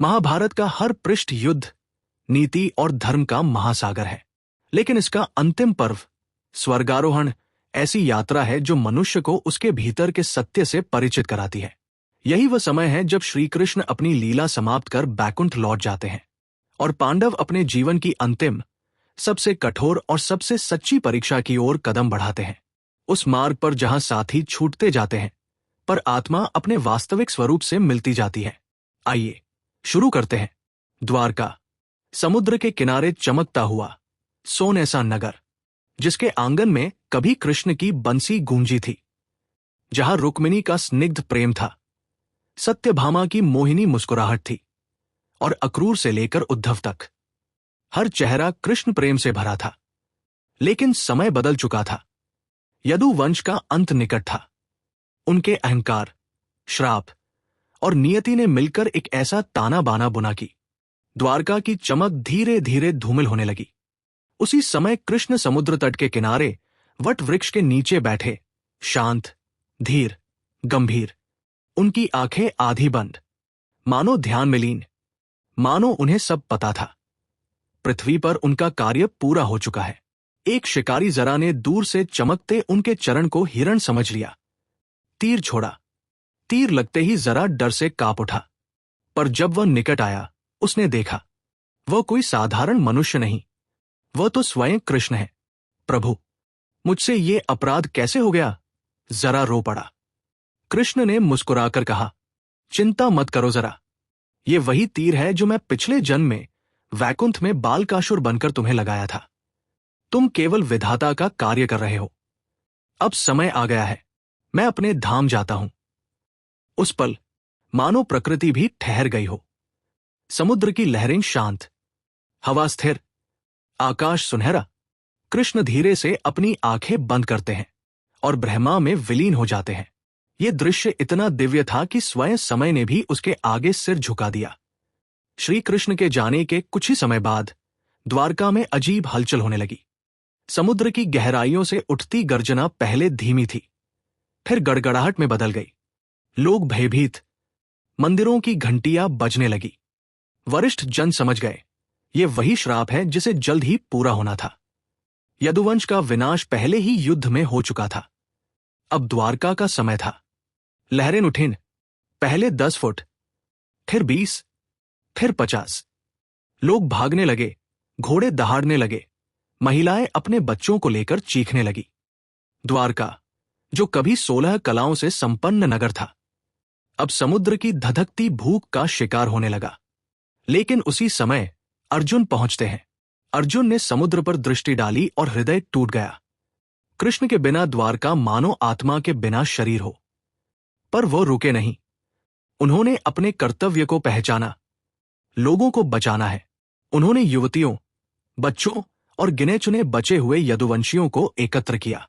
महाभारत का हर पृष्ठ युद्ध, नीति और धर्म का महासागर है। लेकिन इसका अंतिम पर्व, स्वर्गारोहण, ऐसी यात्रा है जो मनुष्य को उसके भीतर के सत्य से परिचित कराती है। यही वह समय है जब श्री कृष्ण अपनी लीला समाप्त कर बैकुंठ लौट जाते हैं और पांडव अपने जीवन की अंतिम, सबसे कठोर और सबसे सच्ची परीक्षा की ओर कदम बढ़ाते हैं। उस मार्ग पर जहां साथी छूटते जाते हैं पर आत्मा अपने वास्तविक स्वरूप से मिलती जाती है। आइए शुरू करते हैं। द्वारका, समुद्र के किनारे चमकता हुआ सोने सा नगर, जिसके आंगन में कभी कृष्ण की बंसी गूंजी थी, जहां रुक्मिणी का स्निग्ध प्रेम था, सत्यभामा की मोहिनी मुस्कुराहट थी और अक्रूर से लेकर उद्धव तक हर चेहरा कृष्ण प्रेम से भरा था। लेकिन समय बदल चुका था। यदु वंश का अंत निकट था। उनके अहंकार, श्राप और नियति ने मिलकर एक ऐसा ताना बाना बुना कि द्वारका की चमक धीरे धीरे धूमिल होने लगी। उसी समय कृष्ण समुद्र तट के किनारे वट वृक्ष के नीचे बैठे, शांत, धीर, गंभीर, उनकी आंखें आधी बंद, मानो ध्यान में लीन, मानो उन्हें सब पता था। पृथ्वी पर उनका कार्य पूरा हो चुका है। एक शिकारी जरा ने दूर से चमकते उनके चरण को हिरण समझ लिया। तीर छोड़ा। तीर लगते ही जरा डर से कांप उठा, पर जब वह निकट आया, उसने देखा वह कोई साधारण मनुष्य नहीं, वह तो स्वयं कृष्ण है। प्रभु, मुझसे ये अपराध कैसे हो गया? जरा रो पड़ा। कृष्ण ने मुस्कुराकर कहा, चिंता मत करो जरा, ये वही तीर है जो मैं पिछले जन्म में वैकुंठ में बालकासुर बनकर तुम्हें लगाया था। तुम केवल विधाता का कार्य कर रहे हो। अब समय आ गया है, मैं अपने धाम जाता हूं। उस पल मानो प्रकृति भी ठहर गई हो। समुद्र की लहरें शांत, हवा स्थिर, आकाश सुनहरा। कृष्ण धीरे से अपनी आंखें बंद करते हैं और ब्रह्मा में विलीन हो जाते हैं। यह दृश्य इतना दिव्य था कि स्वयं समय ने भी उसके आगे सिर झुका दिया। श्री कृष्ण के जाने के कुछ ही समय बाद द्वारका में अजीब हलचल होने लगी। समुद्र की गहराइयों से उठती गर्जना पहले धीमी थी, फिर गड़गड़ाहट में बदल गई। लोग भयभीत, मंदिरों की घंटियां बजने लगी। वरिष्ठ जन समझ गए, ये वही श्राप है जिसे जल्द ही पूरा होना था। यदुवंश का विनाश पहले ही युद्ध में हो चुका था। अब द्वारका का समय था। लहरें उठीं, पहले 10 फुट, फिर 20, फिर 50। लोग भागने लगे, घोड़े दहाड़ने लगे, महिलाएं अपने बच्चों को लेकर चीखने लगी। द्वारका, जो कभी 16 कलाओं से संपन्न नगर था, अब समुद्र की धधकती भूख का शिकार होने लगा। लेकिन उसी समय अर्जुन पहुंचते हैं। अर्जुन ने समुद्र पर दृष्टि डाली और हृदय टूट गया। कृष्ण के बिना द्वारका मानो आत्मा के बिना शरीर हो। पर वो रुके नहीं। उन्होंने अपने कर्तव्य को पहचाना। लोगों को बचाना है। उन्होंने युवतियों, बच्चों और गिने चुने बचे हुए यदुवंशियों को एकत्र किया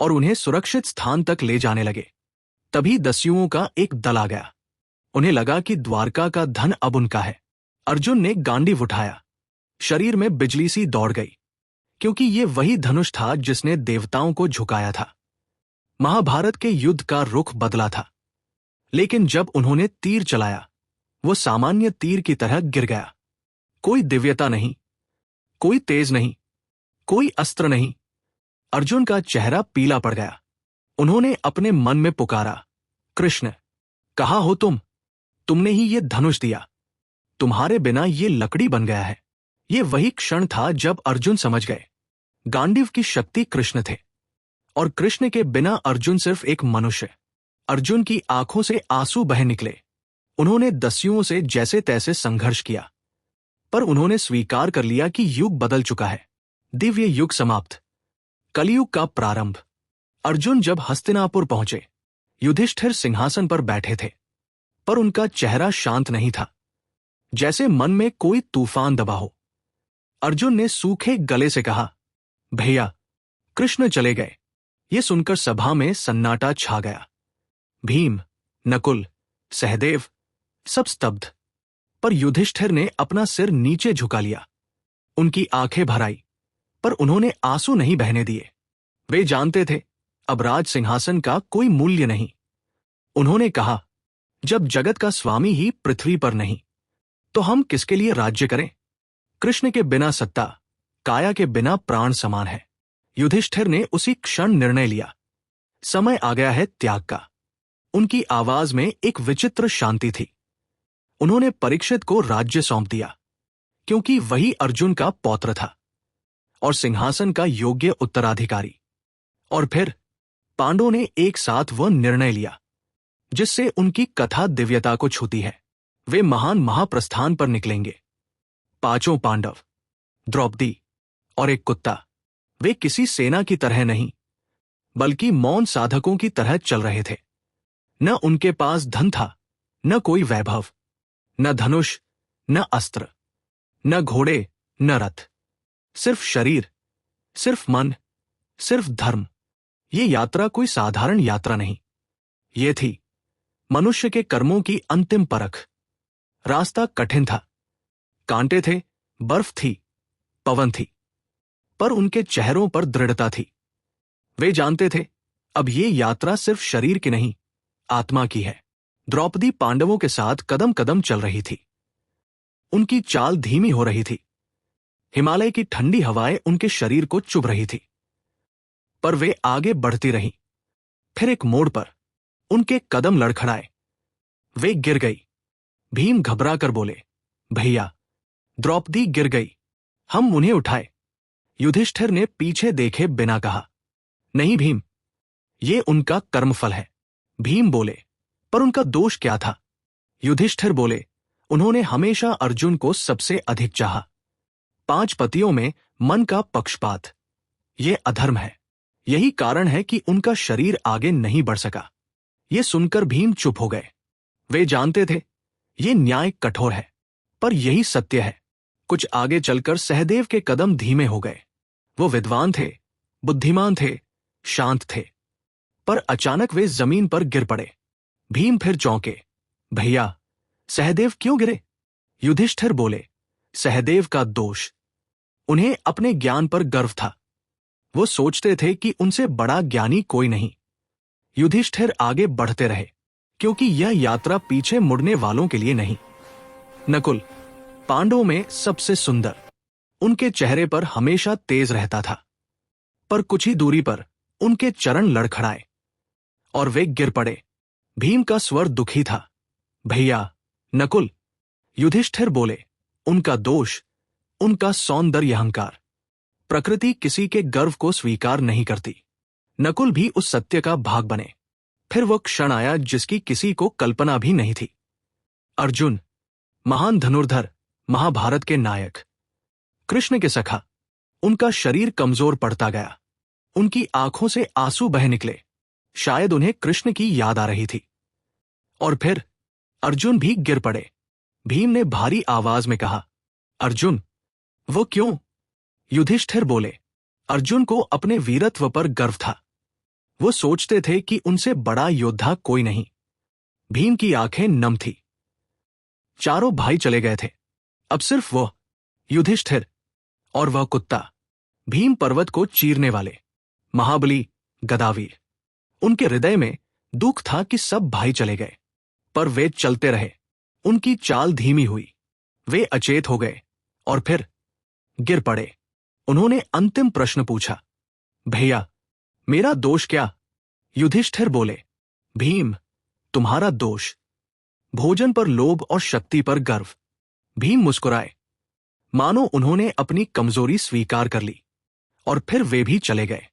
और उन्हें सुरक्षित स्थान तक ले जाने लगे। तभी दस्युओं का एक दल आ गया। उन्हें लगा कि द्वारका का धन अब उनका है। अर्जुन ने गांडीव उठाया। शरीर में बिजली सी दौड़ गई, क्योंकि ये वही धनुष था जिसने देवताओं को झुकाया था। महाभारत के युद्ध का रुख बदला था। लेकिन जब उन्होंने तीर चलाया, वो सामान्य तीर की तरह गिर गया। कोई दिव्यता नहीं, कोई तेज नहीं, कोई अस्त्र नहीं। अर्जुन का चेहरा पीला पड़ गया। उन्होंने अपने मन में पुकारा, कृष्ण, कहाँ हो तुम? तुमने ही ये धनुष दिया, तुम्हारे बिना ये लकड़ी बन गया है। ये वही क्षण था जब अर्जुन समझ गए, गांडीव की शक्ति कृष्ण थे और कृष्ण के बिना अर्जुन सिर्फ एक मनुष्य। अर्जुन की आंखों से आंसू बह निकले। उन्होंने दस्युओं से जैसे तैसे संघर्ष किया, पर उन्होंने स्वीकार कर लिया कि युग बदल चुका है। दिव्य युग समाप्त, कलयुग का प्रारंभ। अर्जुन जब हस्तिनापुर पहुंचे, युधिष्ठिर सिंहासन पर बैठे थे, पर उनका चेहरा शांत नहीं था, जैसे मन में कोई तूफान दबा हो। अर्जुन ने सूखे गले से कहा, भैया, कृष्ण चले गए। ये सुनकर सभा में सन्नाटा छा गया। भीम, नकुल, सहदेव सब स्तब्ध, पर युधिष्ठिर ने अपना सिर नीचे झुका लिया। उनकी आंखें भर आई, पर उन्होंने आंसू नहीं बहने दिए। वे जानते थे, अब राज सिंहासन का कोई मूल्य नहीं। उन्होंने कहा, जब जगत का स्वामी ही पृथ्वी पर नहीं, तो हम किसके लिए राज्य करें? कृष्ण के बिना सत्ता काया के बिना प्राण समान है। युधिष्ठिर ने उसी क्षण निर्णय लिया। समय आ गया है त्याग का। उनकी आवाज में एक विचित्र शांति थी। उन्होंने परीक्षित को राज्य सौंप दिया, क्योंकि वही अर्जुन का पौत्र था और सिंहासन का योग्य उत्तराधिकारी। और फिर पांडवों ने एक साथ वह निर्णय लिया जिससे उनकी कथा दिव्यता को छूती है। वे महान महाप्रस्थान पर निकलेंगे। पांचों पांडव, द्रौपदी और एक कुत्ता, वे किसी सेना की तरह नहीं, बल्कि मौन साधकों की तरह चल रहे थे। न उनके पास धन था, न कोई वैभव, न धनुष, न अस्त्र, न घोड़े, न रथ। सिर्फ शरीर, सिर्फ मन, सिर्फ धर्म। ये यात्रा कोई साधारण यात्रा नहीं। ये थी मनुष्य के कर्मों की अंतिम परख। रास्ता कठिन था, कांटे थे, बर्फ थी, पवन थी, पर उनके चेहरों पर दृढ़ता थी। वे जानते थे अब ये यात्रा सिर्फ शरीर की नहीं, आत्मा की है। द्रौपदी पांडवों के साथ कदम कदम चल रही थी। उनकी चाल धीमी हो रही थी। हिमालय की ठंडी हवाएं उनके शरीर को चुभ रही थी, पर वे आगे बढ़ती रहीं। फिर एक मोड़ पर उनके कदम लड़खड़ाए। वे गिर गई। भीम घबरा कर बोले, भैया। द्रौपदी गिर गई, हम उन्हें उठाए। युधिष्ठिर ने पीछे देखे बिना कहा, नहीं भीम, ये उनका कर्मफल है। भीम बोले, पर उनका दोष क्या था? युधिष्ठिर बोले, उन्होंने हमेशा अर्जुन को सबसे अधिक चाहा। 5 पतियों में मन का पक्षपात, ये अधर्म है। यही कारण है कि उनका शरीर आगे नहीं बढ़ सका। ये सुनकर भीम चुप हो गए। वे जानते थे ये न्याय कठोर है, पर यही सत्य है। कुछ आगे चलकर सहदेव के कदम धीमे हो गए। वो विद्वान थे, बुद्धिमान थे, शांत थे, पर अचानक वे जमीन पर गिर पड़े। भीम फिर चौंके, भैया, सहदेव क्यों गिरे? युधिष्ठिर बोले, सहदेव का दोष। उन्हें अपने ज्ञान पर गर्व था। वो सोचते थे कि उनसे बड़ा ज्ञानी कोई नहीं। युधिष्ठिर आगे बढ़ते रहे, क्योंकि यह यात्रा पीछे मुड़ने वालों के लिए नहीं। नकुल, पांडवों में सबसे सुंदर, उनके चेहरे पर हमेशा तेज रहता था, पर कुछ ही दूरी पर उनके चरण लड़खड़ाए और वे गिर पड़े। भीम का स्वर दुखी था, भैया, नकुल। युधिष्ठिर बोले, उनका दोष, उनका सौंदर्य अहंकार। प्रकृति किसी के गर्व को स्वीकार नहीं करती। नकुल भी उस सत्य का भाग बने। फिर वह क्षण आया जिसकी किसी को कल्पना भी नहीं थी। अर्जुन, महान धनुर्धर, महाभारत के नायक, कृष्ण के सखा। उनका शरीर कमजोर पड़ता गया। उनकी आंखों से आंसू बह निकले। शायद उन्हें कृष्ण की याद आ रही थी। और फिर अर्जुन भी गिर पड़े। भीम ने भारी आवाज में कहा, अर्जुन, वो क्यों? युधिष्ठिर बोले, अर्जुन को अपने वीरत्व पर गर्व था। वो सोचते थे कि उनसे बड़ा योद्धा कोई नहीं। भीम की आंखें नम थी। चारों भाई चले गए थे। अब सिर्फ वो, युधिष्ठिर और वह कुत्ता, भीम पर्वत को चीरने वाले, महाबली, गदावीर। उनके हृदय में दुख था कि सब भाई चले गए, पर वे चलते रहे। उनकी चाल धीमी हुई। वे अचेत हो गए और फिर गिर पड़े। उन्होंने अंतिम प्रश्न पूछा, भैया, मेरा दोष क्या? युधिष्ठिर बोले, भीम, तुम्हारा दोष, भोजन पर लोभ और शक्ति पर गर्व। भीम मुस्कुराए, मानो उन्होंने अपनी कमजोरी स्वीकार कर ली, और फिर वे भी चले गए।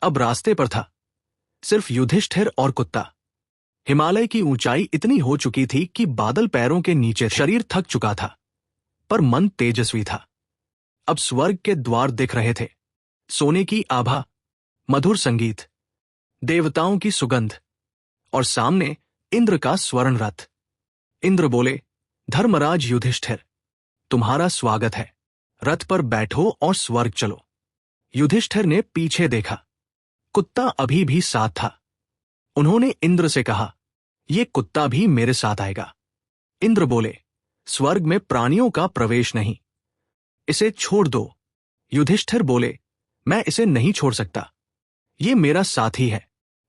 अब रास्ते पर था सिर्फ युधिष्ठिर और कुत्ता। हिमालय की ऊंचाई इतनी हो चुकी थी कि बादल पैरों के नीचे थे। शरीर थक चुका था, पर मन तेजस्वी था। अब स्वर्ग के द्वार दिख रहे थे। सोने की आभा, मधुर संगीत, देवताओं की सुगंध, और सामने इंद्र का स्वर्ण रथ। इंद्र बोले, धर्मराज युधिष्ठिर, तुम्हारा स्वागत है। रथ पर बैठो और स्वर्ग चलो। युधिष्ठिर ने पीछे देखा। कुत्ता अभी भी साथ था। उन्होंने इंद्र से कहा, ये कुत्ता भी मेरे साथ आएगा। इंद्र बोले, स्वर्ग में प्राणियों का प्रवेश नहीं, इसे छोड़ दो। युधिष्ठिर बोले, मैं इसे नहीं छोड़ सकता। ये मेरा साथी है।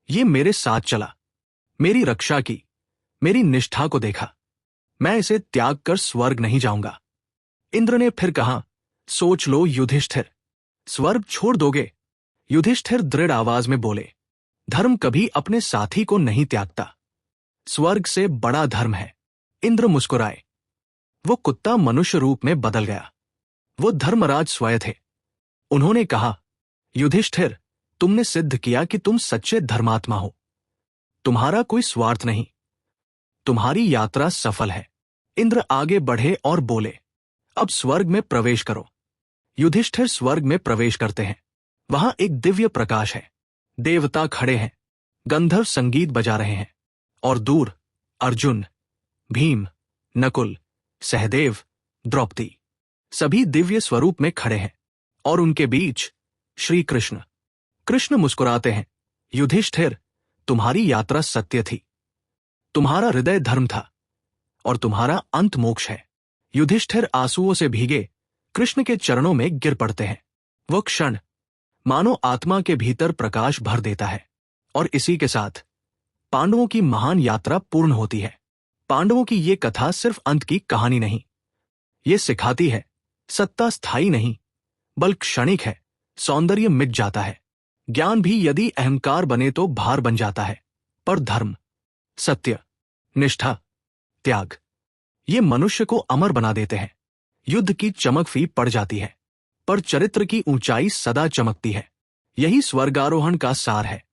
ये मेरे साथ चला, मेरी रक्षा की, मेरी निष्ठा को देखा। मैं इसे त्याग कर स्वर्ग नहीं जाऊंगा। इंद्र ने फिर कहा, सोच लो युधिष्ठिर, स्वर्ग छोड़ दोगे? युधिष्ठिर दृढ़ आवाज में बोले, धर्म कभी अपने साथी को नहीं त्यागता। स्वर्ग से बड़ा धर्म है। इंद्र मुस्कुराए। वो कुत्ता मनुष्य रूप में बदल गया। वो धर्मराज स्वयं थे। उन्होंने कहा, युधिष्ठिर, तुमने सिद्ध किया कि तुम सच्चे धर्मात्मा हो। तुम्हारा कोई स्वार्थ नहीं। तुम्हारी यात्रा सफल है। इंद्र आगे बढ़े और बोले, अब स्वर्ग में प्रवेश करो। युधिष्ठिर स्वर्ग में प्रवेश करते हैं। वहां एक दिव्य प्रकाश है। देवता खड़े हैं, गंधर्व संगीत बजा रहे हैं, और दूर अर्जुन, भीम, नकुल, सहदेव, द्रौपदी सभी दिव्य स्वरूप में खड़े हैं, और उनके बीच श्री कृष्ण। कृष्ण मुस्कुराते हैं, युधिष्ठिर, तुम्हारी यात्रा सत्य थी। तुम्हारा हृदय धर्म था, और तुम्हारा अंत मोक्ष है। युधिष्ठिर आंसुओं से भीगे कृष्ण के चरणों में गिर पड़ते हैं। वो क्षण मानो आत्मा के भीतर प्रकाश भर देता है, और इसी के साथ पांडवों की महान यात्रा पूर्ण होती है। पांडवों की ये कथा सिर्फ अंत की कहानी नहीं, ये सिखाती है सत्ता स्थायी नहीं, बल्कि क्षणिक है। सौंदर्य मिट जाता है, ज्ञान भी यदि अहंकार बने तो भार बन जाता है, पर धर्म, सत्य, निष्ठा, त्याग, ये मनुष्य को अमर बना देते हैं। युद्ध की चमक फी पड़ जाती है, पर चरित्र की ऊंचाई सदा चमकती है। यही स्वर्गारोहण का सार है।